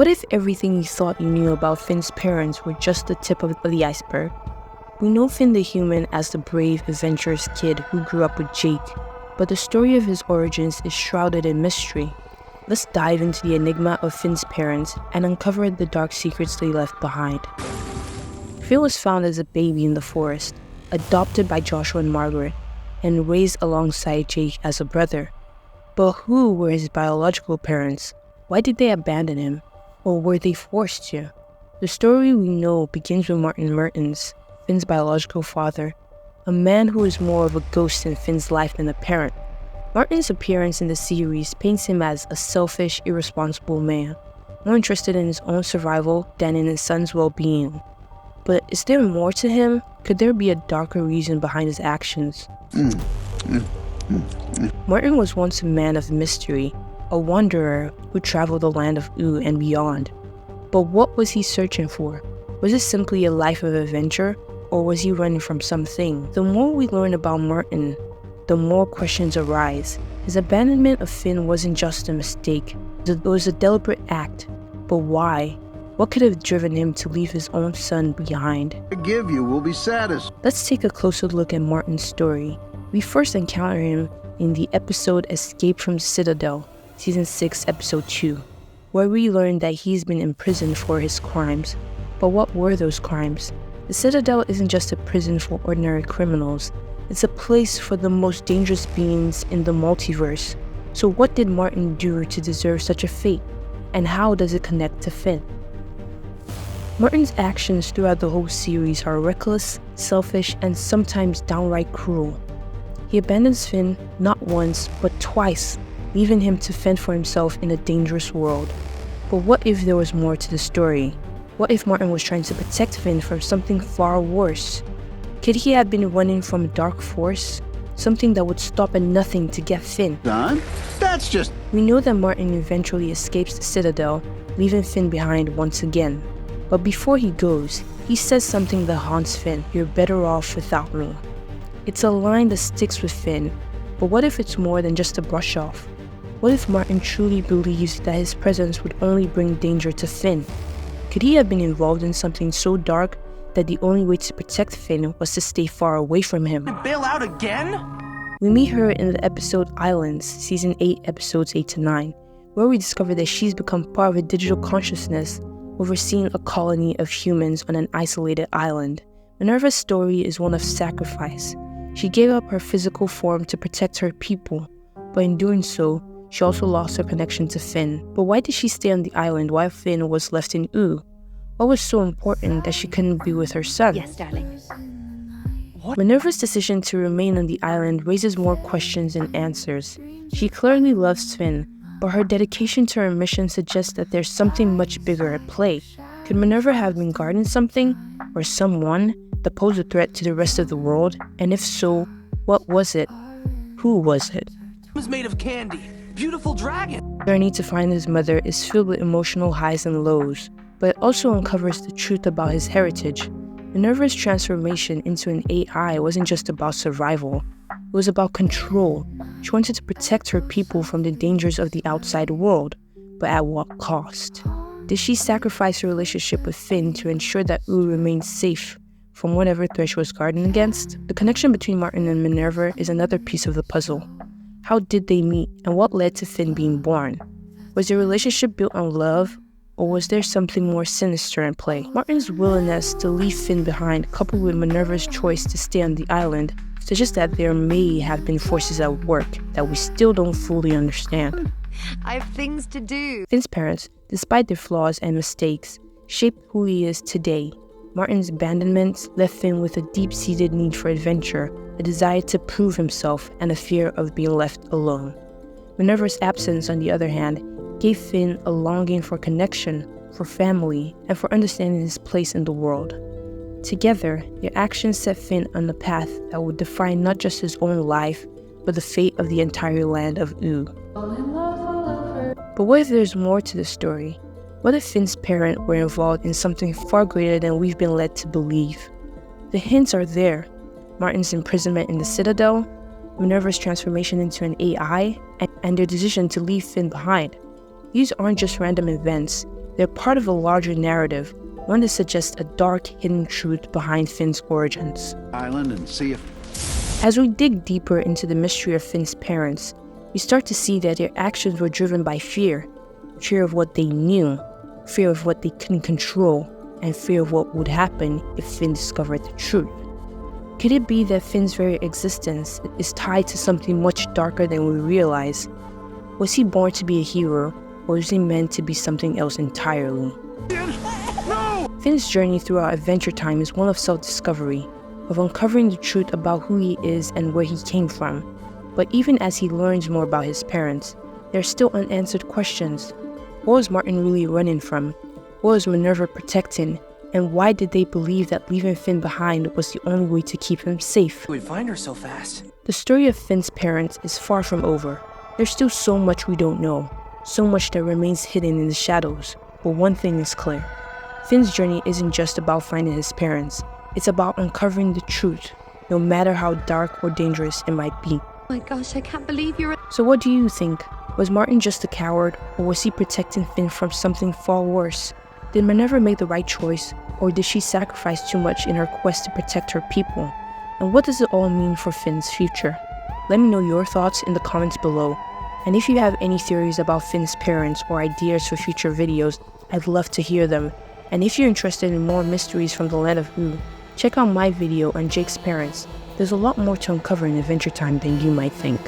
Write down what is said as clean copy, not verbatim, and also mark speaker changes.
Speaker 1: What if everything you thought you knew about Finn's parents were just the tip of the iceberg? We know Finn the human as the brave, adventurous kid who grew up with Jake, but the story of his origins is shrouded in mystery. Let's dive into the enigma of Finn's parents and uncover the dark secrets they left behind. Finn was found as a baby in the forest, adopted by Joshua and Margaret, and raised alongside Jake as a brother. But who were his biological parents? Why did they abandon him? Or were they forced to? The story we know begins with Minerva Mertens, Finn's biological father, a man who is more of a ghost in Finn's life than a parent. Martin's appearance in the series paints him as a selfish, irresponsible man, more interested in his own survival than in his son's well-being. But is there more to him? Could there be a darker reason behind his actions? Martin was once a man of mystery, a wanderer who traveled the Land of Ooo and beyond. But what was he searching for? Was it simply a life of adventure, or was he running from something? The more we learn about Martin, the more questions arise. His abandonment of Finn wasn't just a mistake, it was a deliberate act. But why? What could have driven him to leave his own son behind?
Speaker 2: Forgive you will be satisfied.
Speaker 1: Let's take a closer look at Martin's story. We first encounter him in the episode Escape from the Citadel, Season 6, Episode 2, where we learn that he's been imprisoned for his crimes. But what were those crimes? The Citadel isn't just a prison for ordinary criminals, it's a place for the most dangerous beings in the multiverse. So what did Martin do to deserve such a fate? And how does it connect to Finn? Martin's actions throughout the whole series are reckless, selfish, and sometimes downright cruel. He abandons Finn not once, but twice, leaving him to fend for himself in a dangerous world. But what if there was more to the story? What if Martin was trying to protect Finn from something far worse? Could he have been running from a dark force? Something that would stop at nothing to get Finn?
Speaker 2: Son? That's just...
Speaker 1: We know that Martin eventually escapes the Citadel, leaving Finn behind once again. But before he goes, he says something that haunts Finn: "You're better off without me." It's a line that sticks with Finn, but what if it's more than just a brush off? What if Martin truly believes that his presence would only bring danger to Finn? Could he have been involved in something so dark that the only way to protect Finn was to stay far away from him?
Speaker 3: Bail out again?
Speaker 1: We meet her in the episode Islands, Season 8, Episodes 8 to 9, where we discover that she's become part of a digital consciousness, overseeing a colony of humans on an isolated island. Minerva's story is one of sacrifice. She gave up her physical form to protect her people, but in doing so, she also lost her connection to Finn. But why did she stay on the island while Finn was left in Ooo? What was so important that she couldn't be with her son?
Speaker 4: Yes, darling.
Speaker 3: What?
Speaker 1: Minerva's decision to remain on the island raises more questions than answers. She clearly loves Finn, but her dedication to her mission suggests that there's something much bigger at play. Could Minerva have been guarding something, or someone, that posed a threat to the rest of the world? And if so, what was it? Who was it?
Speaker 3: It was made of candy. Beautiful dragon.
Speaker 1: The journey to find his mother is filled with emotional highs and lows, but it also uncovers the truth about his heritage. Minerva's transformation into an AI wasn't just about survival, it was about control. She wanted to protect her people from the dangers of the outside world, but at what cost? Did she sacrifice her relationship with Finn to ensure that Ooo remained safe from whatever threat she was guarding against? The connection between Martin and Minerva is another piece of the puzzle. How did they meet, and what led to Finn being born? Was their relationship built on love, or was there something more sinister in play? Martin's willingness to leave Finn behind, coupled with Minerva's choice to stay on the island, suggests that there may have been forces at work that we still don't fully understand.
Speaker 4: I have things to do.
Speaker 1: Finn's parents, despite their flaws and mistakes, shaped who he is today. Martin's abandonment left Finn with a deep-seated need for adventure, a desire to prove himself, and a fear of being left alone. Minerva's absence, on the other hand, gave Finn a longing for connection, for family, and for understanding his place in the world. Together, their actions set Finn on a path that would define not just his own life, but the fate of the entire Land of Ooo. But what if there's more to the story? What if Finn's parents were involved in something far greater than we've been led to believe? The hints are there. Martin's imprisonment in the Citadel, Minerva's transformation into an AI, and their decision to leave Finn behind. These aren't just random events, They're part of a larger narrative, one that suggests a dark, hidden truth behind Finn's origins.
Speaker 2: Island and see if...
Speaker 1: As we dig deeper into the mystery of Finn's parents, we start to see that their actions were driven by fear. Fear of what they knew, fear of what they couldn't control, and fear of what would happen if Finn discovered the truth. Could it be that Finn's very existence is tied to something much darker than we realize? Was he born to be a hero, or is he meant to be something else entirely? Finn's journey through our adventure time is one of self-discovery, of uncovering the truth about who he is and where he came from. But even as he learns more about his parents, there are still unanswered questions. What was Martin really running from? What was Minerva protecting? And why did they believe that leaving Finn behind was the only way to keep him safe?
Speaker 3: We'd find her so fast.
Speaker 1: The story of Finn's parents is far from over. There's still so much we don't know, so much that remains hidden in the shadows. But one thing is clear. Finn's journey isn't just about finding his parents. It's about uncovering the truth, no matter how dark or dangerous it might be.
Speaker 4: Oh my gosh, I can't believe you're...
Speaker 1: So what do you think? Was Martin just a coward, or was he protecting Finn from something far worse? Did Minerva make the right choice, or did she sacrifice too much in her quest to protect her people? And what does it all mean for Finn's future? Let me know your thoughts in the comments below. And if you have any theories about Finn's parents or ideas for future videos, I'd love to hear them. And if you're interested in more mysteries from the Land of Ooo, check out my video on Jake's parents. There's a lot more to uncover in Adventure Time than you might think.